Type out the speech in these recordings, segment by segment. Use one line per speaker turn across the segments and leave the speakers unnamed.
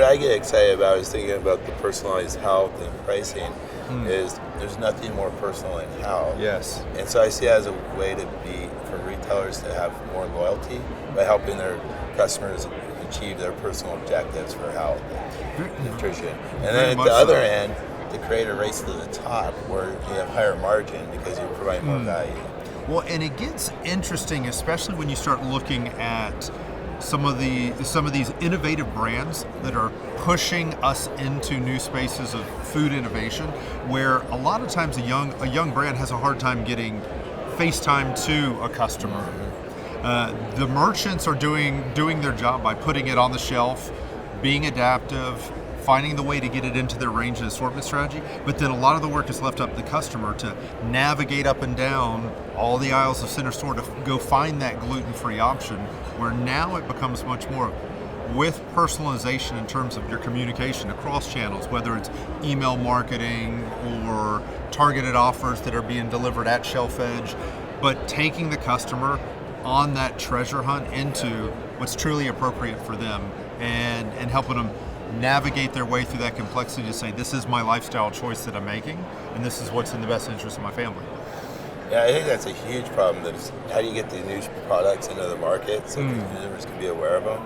I get excited about is thinking about the personalized health and pricing. Is there's nothing more personal than health.
Yes.
And so I see it as a way for retailers to have more loyalty by helping their customers achieve their personal objectives for health and nutrition. And then at the other end, to create a race to the top where you have higher margin because you provide more value.
Well, and it gets interesting, especially when you start looking at some of these innovative brands that are pushing us into new spaces of food innovation, where a lot of times a young brand has a hard time getting face time to a customer. The merchants are doing their job by putting it on the shelf, being adaptive, finding the way to get it into their range and assortment strategy, but then a lot of the work is left up to the customer to navigate up and down all the aisles of center store to go find that gluten-free option, where now it becomes much more with personalization in terms of your communication across channels, whether it's email marketing or targeted offers that are being delivered at shelf edge, but taking the customer on that treasure hunt into what's truly appropriate for them and helping them navigate their way through that complexity to say, this is my lifestyle choice that I'm making, and this is what's in the best interest of my family.
Yeah, I think that's a huge problem. That is, how do you get the new products into the market so consumers can be aware of them?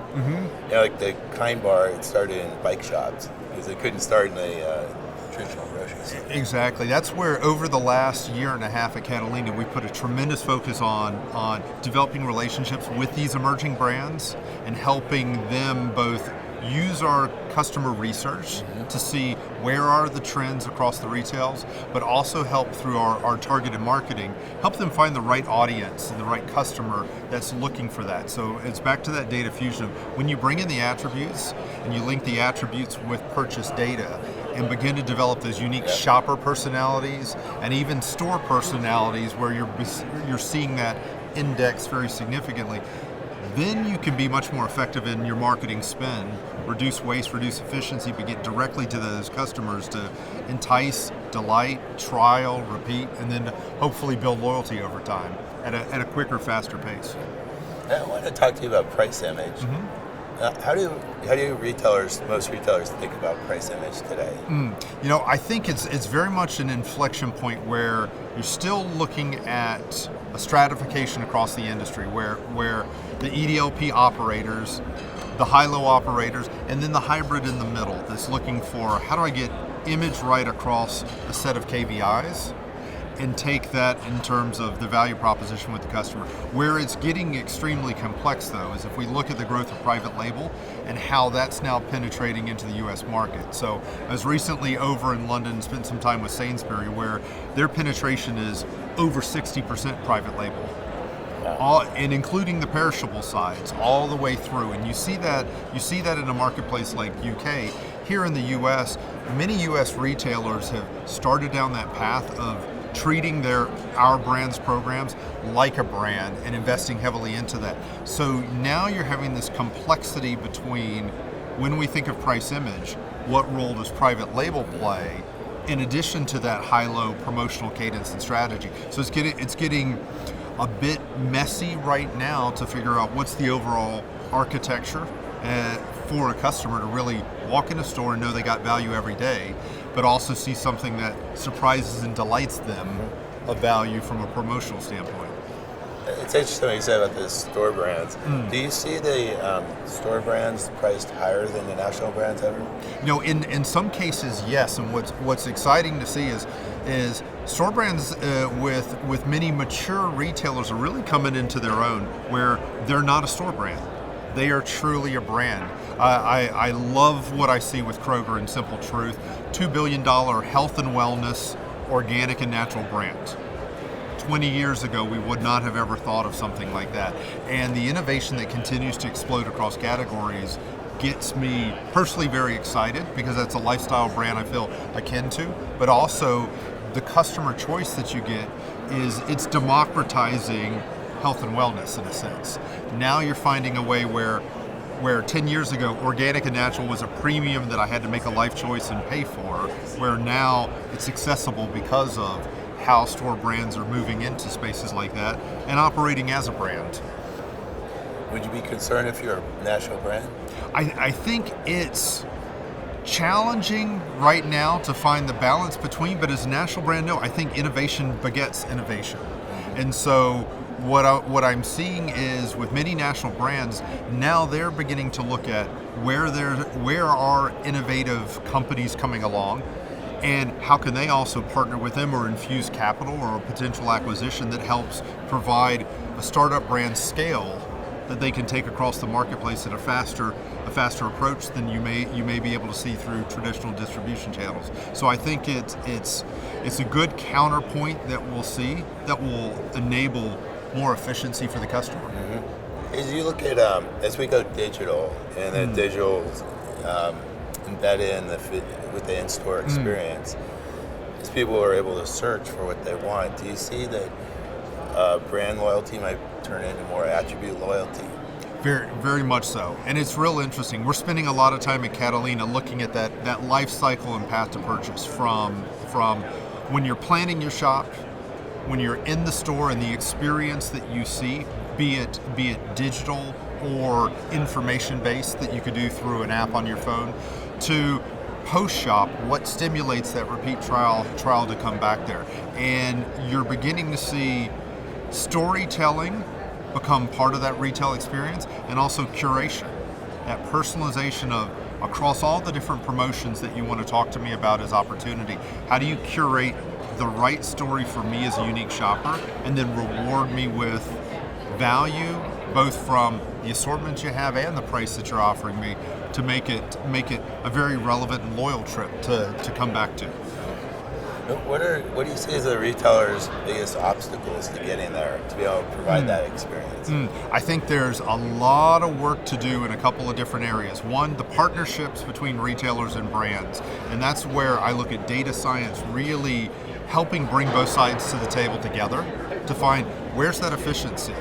You know, like the Kind Bar, it started in bike shops because it couldn't start in a traditional grocery store.
Exactly. That's where over the last year and a half at Catalina, we put a tremendous focus on developing relationships with these emerging brands and helping them both use our customer research to see where are the trends across the retails, but also help through our targeted marketing, help them find the right audience and the right customer that's looking for that. So it's back to that data fusion. When you bring in the attributes and you link the attributes with purchase data and begin to develop those unique shopper personalities and even store personalities where you're seeing that index very significantly, then you can be much more effective in your marketing spend, reduce waste, reduce efficiency, but get directly to those customers to entice, delight, trial, repeat, and then hopefully build loyalty over time at a quicker, faster pace.
I want to talk to you about price image. How do most retailers think about price image today?
You know, I think it's very much an inflection point where you're still looking at a stratification across the industry where the EDLP operators, the high-low operators, and then the hybrid in the middle that's looking for how do I get image right across a set of KVIs and take that in terms of the value proposition with the customer. Where it's getting extremely complex, though, is if we look at the growth of private label and how that's now penetrating into the U.S. market. So I was recently over in London, spent some time with Sainsbury, where their penetration is over 60% private label. And including the perishable sides all the way through, and you see that in a marketplace like UK. Here in the US, many US retailers have started down that path of treating our brand's programs like a brand and investing heavily into that. So now you're having this complexity between, when we think of price image, what role does private label play in addition to that high-low promotional cadence and strategy? So it's getting a bit messy right now to figure out what's the overall architecture for a customer to really walk in a store and know they got value every day, but also see something that surprises and delights them of value from a promotional standpoint.
It's interesting what you said about the store brands. Do you see the store brands priced higher than the national brands ever?
You know, in some cases, yes. And what's exciting to see is store brands with many mature retailers are really coming into their own, where they're not a store brand. They are truly a brand. I love what I see with Kroger and Simple Truth, $2 billion health and wellness, organic and natural brand. 20 years ago, we would not have ever thought of something like that. And the innovation that continues to explode across categories gets me personally very excited, because that's a lifestyle brand I feel akin to, but also the customer choice that you get it's democratizing health and wellness in a sense. Now you're finding a way where 10 years ago, organic and natural was a premium that I had to make a life choice and pay for, where now it's accessible because of how store brands are moving into spaces like that and operating as a brand.
Would you be concerned if you're a national brand?
I think it's challenging right now to find the balance between, but as a national brand, no, I think innovation begets innovation. And so what I'm seeing is with many national brands, now they're beginning to look at where are innovative companies coming along, and how can they also partner with them or infuse capital or a potential acquisition that helps provide a startup brand scale that they can take across the marketplace at a faster approach than you may be able to see through traditional distribution channels. So I think it's a good counterpoint that we'll see that will enable more efficiency for the customer.
Mm-hmm. As you look at as we go digital, and then digital embedded in with the in-store experience, as people are able to search for what they want, do you see that brand loyalty might turn into more attribute loyalty?
Very, very much so. And it's real interesting. We're spending a lot of time at Catalina looking at that life cycle and path to purchase from when you're planning your shop, when you're in the store, and the experience that you see, be it digital or information based that you could do through an app on your phone, to post-shop, what stimulates that repeat trial to come back there. And you're beginning to see storytelling become part of that retail experience, and also curation, that personalization of across all the different promotions that you want to talk to me about as opportunity. How do you curate the right story for me as a unique shopper, and then reward me with value, both from the assortments you have and the price that you're offering me, to make it a very relevant and loyal trip to come back to.
What do you see as the retailer's biggest obstacles to getting there, to be able to provide that experience?
I think there's a lot of work to do in a couple of different areas. One, the partnerships between retailers and brands, and that's where I look at data science really helping bring both sides to the table together to find where's that efficiency.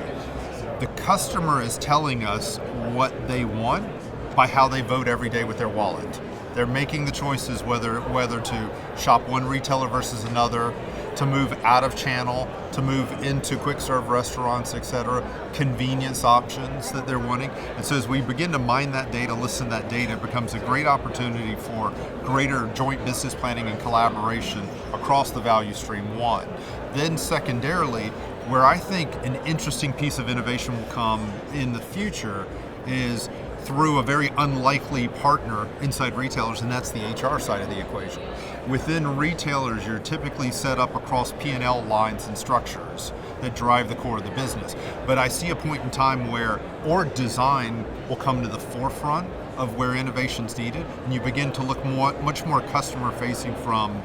The customer is telling us what they want by how they vote every day with their wallet. They're making the choices whether to shop one retailer versus another, to move out of channel, to move into quick serve restaurants, etc., convenience options that they're wanting. And so as we begin to mine that data, listen to that data, it becomes a great opportunity for greater joint business planning and collaboration across the value stream, one. Then secondarily, where I think an interesting piece of innovation will come in the future is through a very unlikely partner inside retailers, and that's the HR side of the equation. Within retailers, you're typically set up across P&L lines and structures that drive the core of the business. But I see a point in time where org design will come to the forefront of where innovation's needed, and you begin to look much more customer-facing from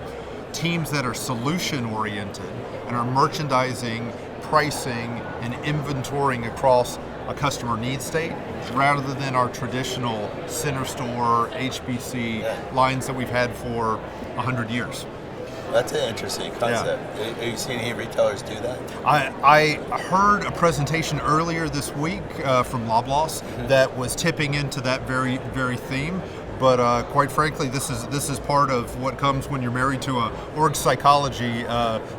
teams that are solution-oriented and are merchandising, pricing, and inventorying across a customer need state, rather than our traditional center store, HBC lines that we've had for 100 years.
That's an interesting concept. Yeah. Are you seeing any retailers do that?
I heard a presentation earlier this week from Loblaws that was tipping into that very theme. But quite frankly, this is part of what comes when you're married to a org psychology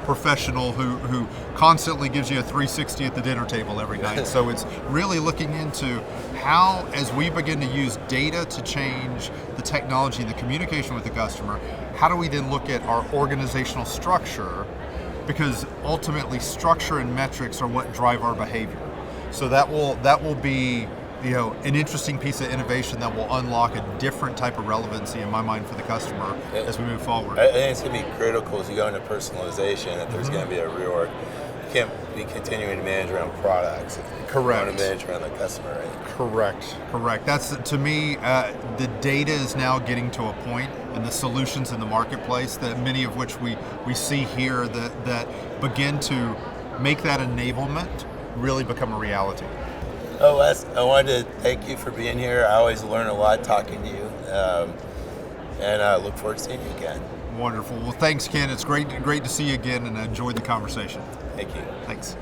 professional who constantly gives you a 360 at the dinner table every night. So it's really looking into how, as we begin to use data to change the technology and the communication with the customer, how do we then look at our organizational structure? Because ultimately, structure and metrics are what drive our behavior. So that will be an interesting piece of innovation that will unlock a different type of relevancy in my mind for the customer as we move forward.
I think it's going to be critical as you go into personalization that there's going to be a reorg. You can't be continuing to manage around products.
Correct.
You want to manage around the customer, right?
Correct. That's, to me, the data is now getting to a point, and the solutions in the marketplace, that many of which we see here, that begin to make that enablement really become a reality.
Oh, Wes, I wanted to thank you for being here. I always learn a lot talking to you, and I look forward to seeing you again.
Wonderful. Well, thanks, Ken. It's great to see you again, and I enjoyed the conversation.
Thank you.
Thanks.